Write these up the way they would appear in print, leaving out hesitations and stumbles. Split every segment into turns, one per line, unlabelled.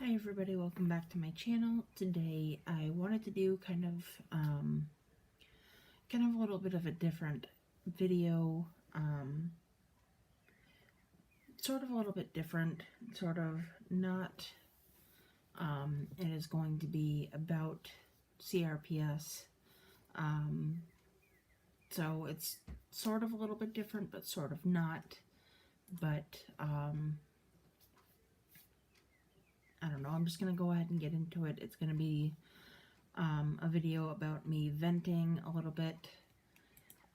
Hi everybody, welcome back to my channel. Today I wanted to do kind of a little bit of a different video, sort of a little bit different, sort of not, it is going to be about CRPS, so it's sort of a little bit different, but sort of not, but, I don't know, I'm just going to go ahead and get into it. It's going to be a video about me venting a little bit.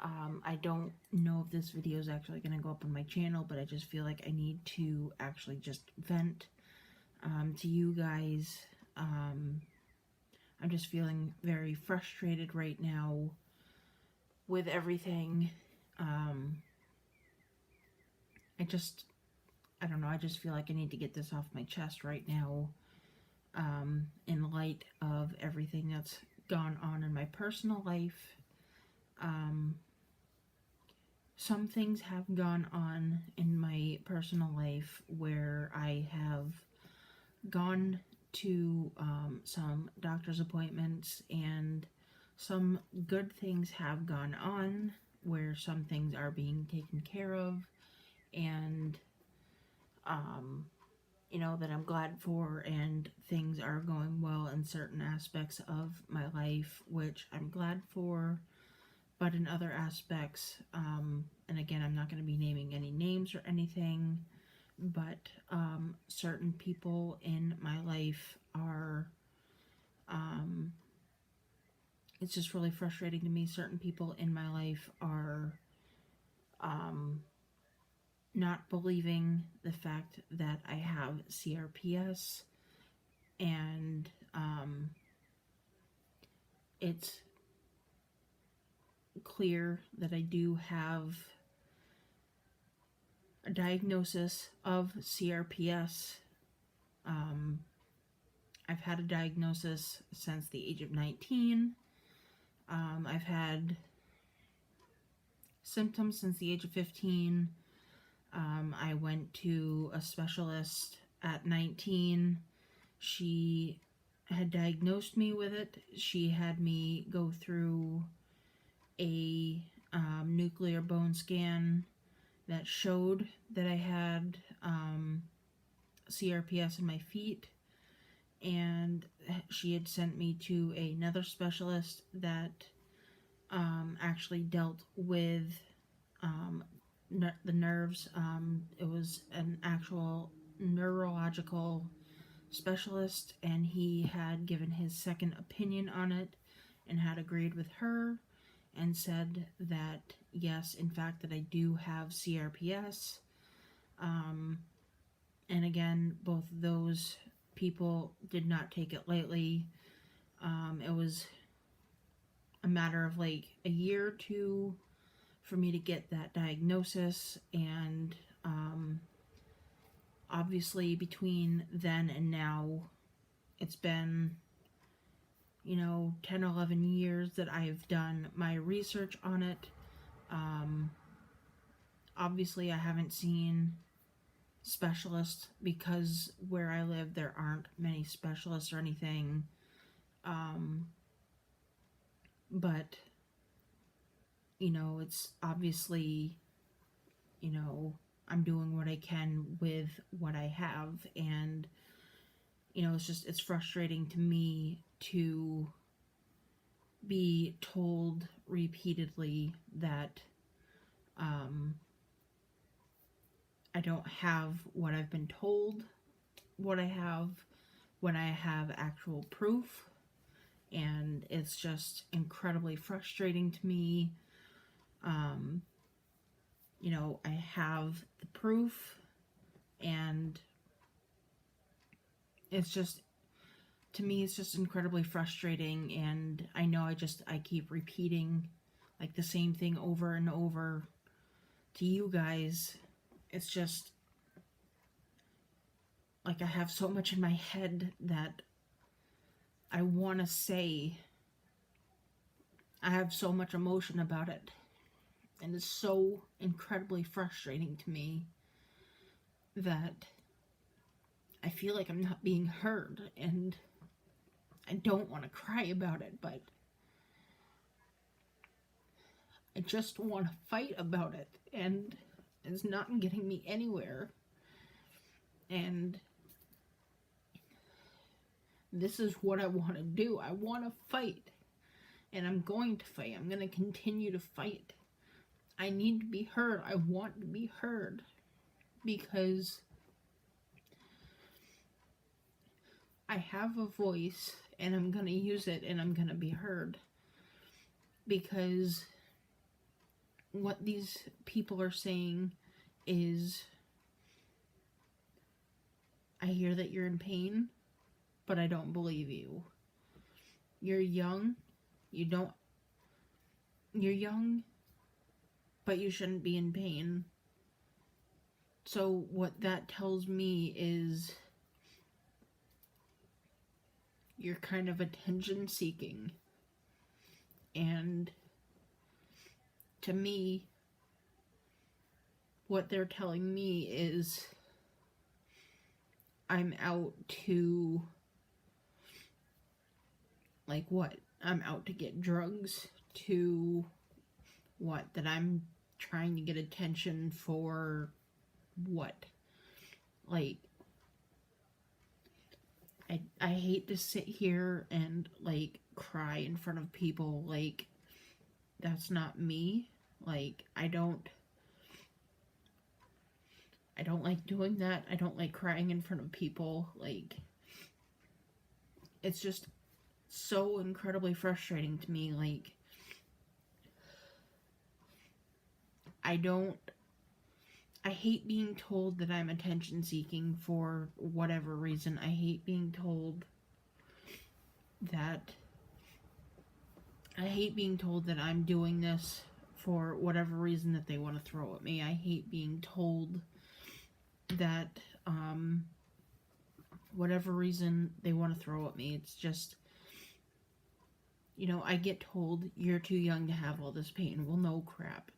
I don't know if this video is actually going to go up on my channel, but I just feel like I need to actually just vent to you guys. I'm just feeling very frustrated right now with everything. I don't know, I just feel like I need to get this off my chest right now, in light of everything that's gone on in my personal life. Some things have gone on in my personal life where I have gone to some doctor's appointments, and some good things have gone on where some things are being taken care of, and you know, that I'm glad for, and things are going well in certain aspects of my life, which I'm glad for. But in other aspects, and again, I'm not going to be naming any names or anything, but certain people in my life are, it's just really frustrating to me. Certain people in my life are not believing the fact that I have CRPS, and it's clear that I do have a diagnosis of CRPS. I've had a diagnosis since the age of 19. I've had symptoms since the age of 15. I went to a specialist at 19. She had diagnosed me with it. She had me go through a nuclear bone scan that showed that I had CRPS in my feet, and she had sent me to another specialist that actually dealt with the nerves. It was an actual neurological specialist, and he had given his second opinion on it and had agreed with her and said that yes, in fact, that I do have CRPS. And again, both of those people did not take it lightly. It was a matter of like a year or two for me to get that diagnosis, and obviously between then and now, it's been, you know, 10, 11 years that I've done my research on it. Obviously I haven't seen specialists because where I live there aren't many specialists or anything. But, you know, it's obviously, you know, I'm doing what I can with what I have, and, you know, it's frustrating to me to be told repeatedly that I don't have what I've been told what I have when I have actual proof, and it's just incredibly frustrating to me. You know, I have the proof, and it's just, to me, it's just incredibly frustrating, and I know I keep repeating like the same thing over and over to you guys. It's just like I have so much in my head that I want to say. I have so much emotion about it, and it's so incredibly frustrating to me that I feel like I'm not being heard, and I don't want to cry about it, but I just want to fight about it, and it's not getting me anywhere. And this is what I want to do. I want to fight, and I'm going to fight. I'm going to continue to fight. I need to be heard. I want to be heard, because I have a voice, and I'm going to use it, and I'm going to be heard. Because what these people are saying is, I hear that you're in pain, but I don't believe you. You're young, you're young, but you shouldn't be in pain. So what that tells me is you're kind of attention seeking. And to me, what they're telling me is I'm out to, like, what? I'm out to get drugs, to what? That I'm trying to get attention for what? Like, I hate to sit here and, like, cry in front of people. Like, that's not me. Like, I don't like doing that. I don't like crying in front of people. Like, it's just so incredibly frustrating to me. Like, I hate being told that I'm attention seeking for whatever reason. I hate being told that I'm doing this for whatever reason that they want to throw at me. I hate being told that whatever reason they want to throw at me. It's just, I get told you're too young to have all this pain. Well, no crap.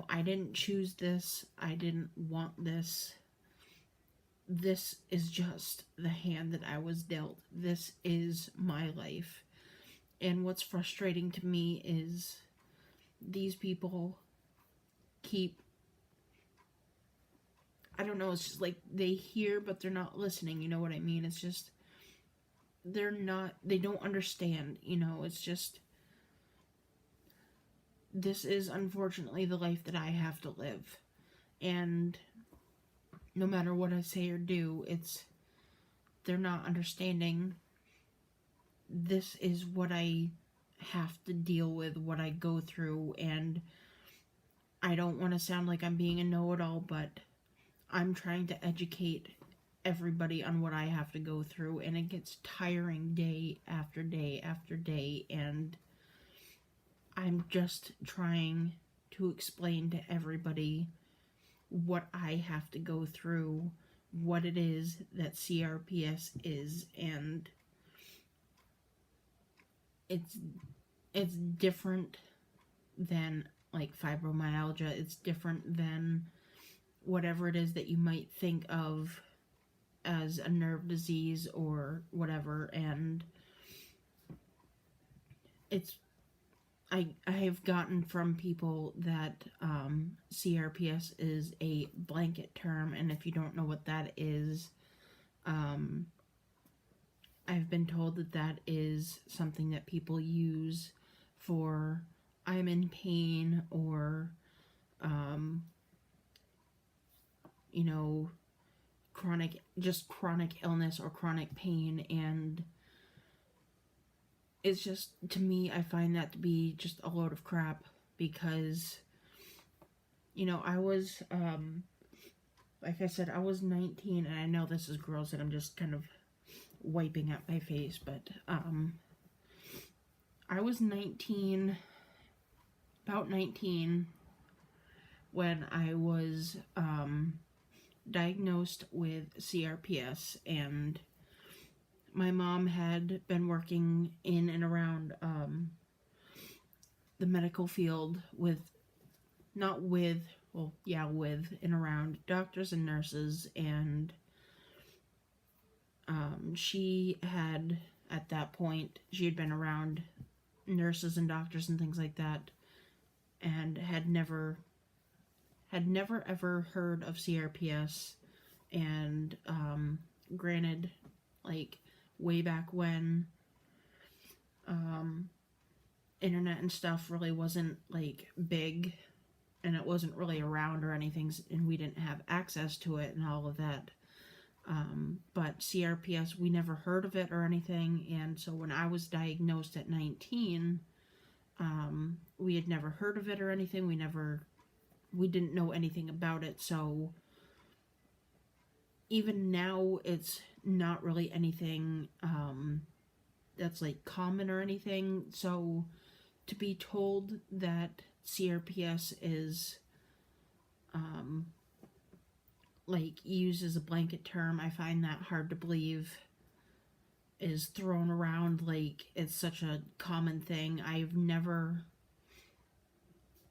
I didn't choose this. I didn't want this. This is just the hand that I was dealt. This is my life. And what's frustrating to me is these people keep, I don't know, it's just like they hear, but they're not listening. You know what I mean? It's just, they don't understand. It's just, this is unfortunately the life that I have to live. And no matter what I say or do, they're not understanding. This is what I have to deal with, what I go through, and I don't want to sound like I'm being a know-it-all, but I'm trying to educate everybody on what I have to go through, and it gets tiring day after day after day, and I'm just trying to explain to everybody what I have to go through, what it is that CRPS is, and it's different than, like, fibromyalgia. It's different than whatever it is that you might think of as a nerve disease or whatever. And I have gotten from people that CRPS is a blanket term, and if you don't know what that is, I've been told that is something that people use for I'm in pain, or chronic illness or chronic pain. And it's just, to me, I find that to be just a load of crap, because I was like I said, I was 19, and I know this is gross and I'm just kind of wiping out my face, but I was about 19 when I was diagnosed with CRPS, and my mom had been working in and around the medical field with and around doctors and nurses, and She had, at that point, she had been around nurses and doctors and things like that, and had never ever heard of CRPS. And granted, like, way back when, um, internet and stuff really wasn't like big, and it wasn't really around or anything, and we didn't have access to it and all of that. But CRPS, we never heard of it or anything, and so when I was diagnosed at 19, we had never heard of it or anything. We didn't know anything about it, so even now it's not really anything that's like common or anything. So to be told that CRPS is like used as a blanket term, I find that hard to believe, is thrown around like it's such a common thing. I've never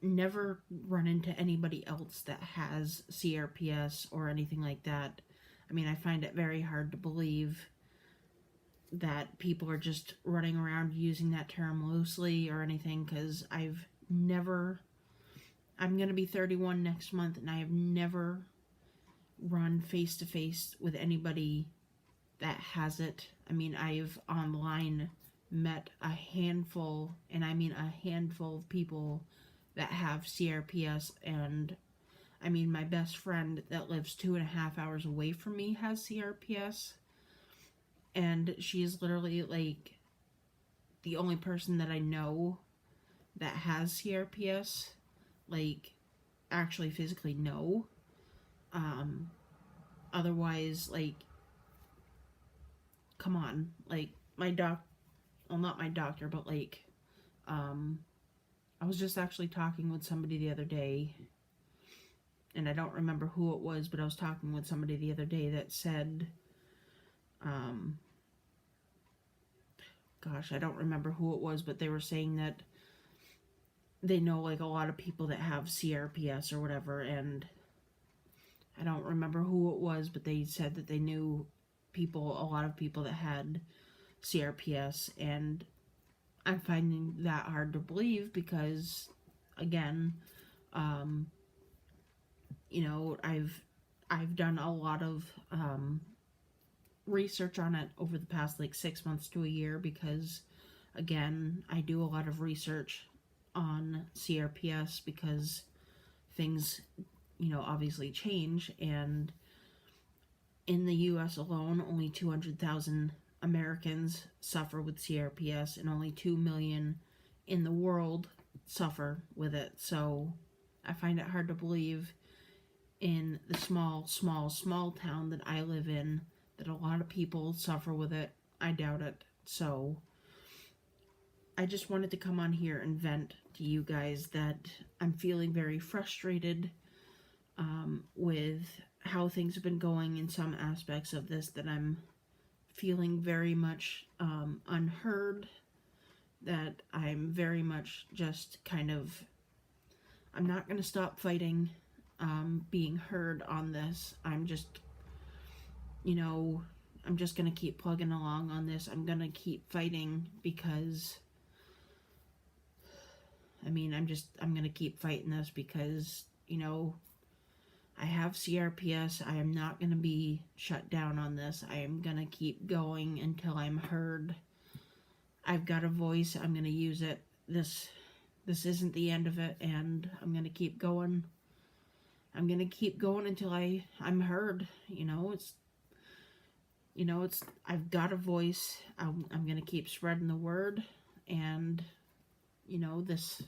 run into anybody else that has CRPS or anything like that. I mean, I find it very hard to believe that people are just running around using that term loosely or anything, because I'm going to be 31 next month, and I have never run face to face with anybody that has it. I mean, I've online met a handful, and I mean a handful of people that have CRPS, and I mean, my best friend that lives 2.5 hours away from me has CRPS, and she is literally like the only person that I know that has CRPS, like actually physically know. Otherwise, like, come on, like well, not my doctor, but like, I was just actually talking with somebody the other day, and I don't remember who it was, but I was talking with somebody the other day that said, gosh, I don't remember who it was, but they were saying that they know like a lot of people that have CRPS or whatever, and I don't remember who it was, but they said that they knew a lot of people that had CRPS, and I'm finding that hard to believe because, again, you know, I've done a lot of research on it over the past like 6 months to a year, because, again, I do a lot of research on CRPS because things, you know, obviously change, and in the US alone, only 200,000 Americans suffer with CRPS, and only 2 million in the world suffer with it. So I find it hard to believe in the small town that I live in that a lot of people suffer with it. I doubt it. So I just wanted to come on here and vent to you guys that I'm feeling very frustrated with how things have been going in some aspects of this, that I'm feeling very much unheard, that I'm very much just kind of, I'm not going to stop fighting being heard on this. I'm just, you know, I'm just going to keep plugging along on this. I'm going to keep fighting because, I mean, I'm going to keep fighting this because, you know, I have CRPS. I am not going to be shut down on this. I am going to keep going until I'm heard. I've got a voice. I'm going to use it. This isn't the end of it, and I'm going to keep going. I'm going to keep going until I'm heard. I've got a voice. I'm going to keep spreading the word, and, you know, this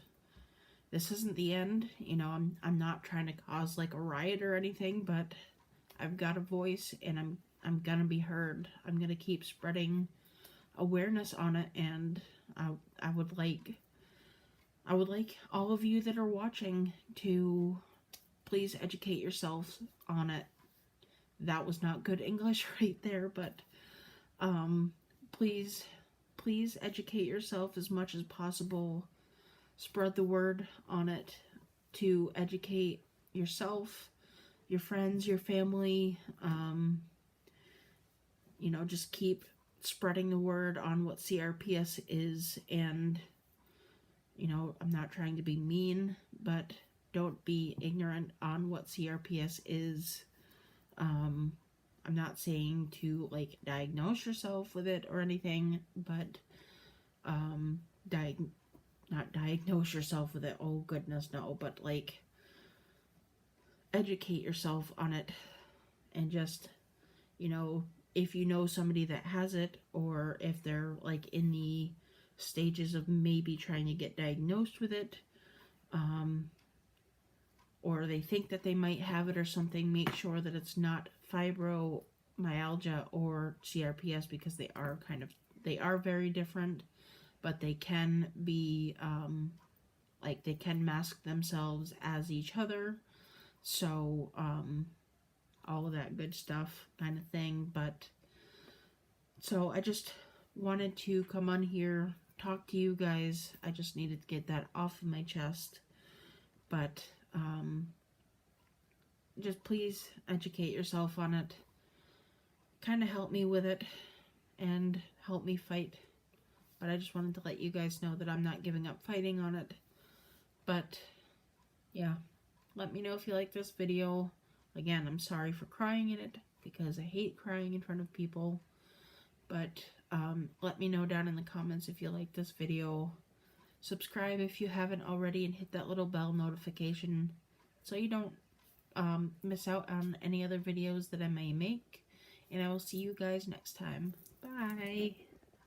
isn't the end. You know, I'm not trying to cause like a riot or anything, but I've got a voice, and I'm gonna be heard. I'm gonna keep spreading awareness on it, and I would like all of you that are watching to please educate yourselves on it. That was not good English right there, but please educate yourself as much as possible. Spread the word on it to educate yourself, your friends, your family, just keep spreading the word on what CRPS is. And, I'm not trying to be mean, but don't be ignorant on what CRPS is. I'm not saying to like diagnose yourself with it or anything, but not diagnose yourself with it. Oh goodness, no, but like educate yourself on it. And just, if you know somebody that has it, or if they're like in the stages of maybe trying to get diagnosed with it, or they think that they might have it or something, make sure that it's not fibromyalgia or CRPS, because they are very different, but they can be they can mask themselves as each other. So all of that good stuff kind of thing. But so I just wanted to come on here, talk to you guys. I just needed to get that off of my chest. But just please educate yourself on it. Kind of help me with it and help me fight. But I just wanted to let you guys know that I'm not giving up fighting on it. But yeah, let me know if you like this video. Again, I'm sorry for crying in it, because I hate crying in front of people. But let me know down in the comments if you like this video. Subscribe if you haven't already, and hit that little bell notification so you don't miss out on any other videos that I may make. And I will see you guys next time. Bye!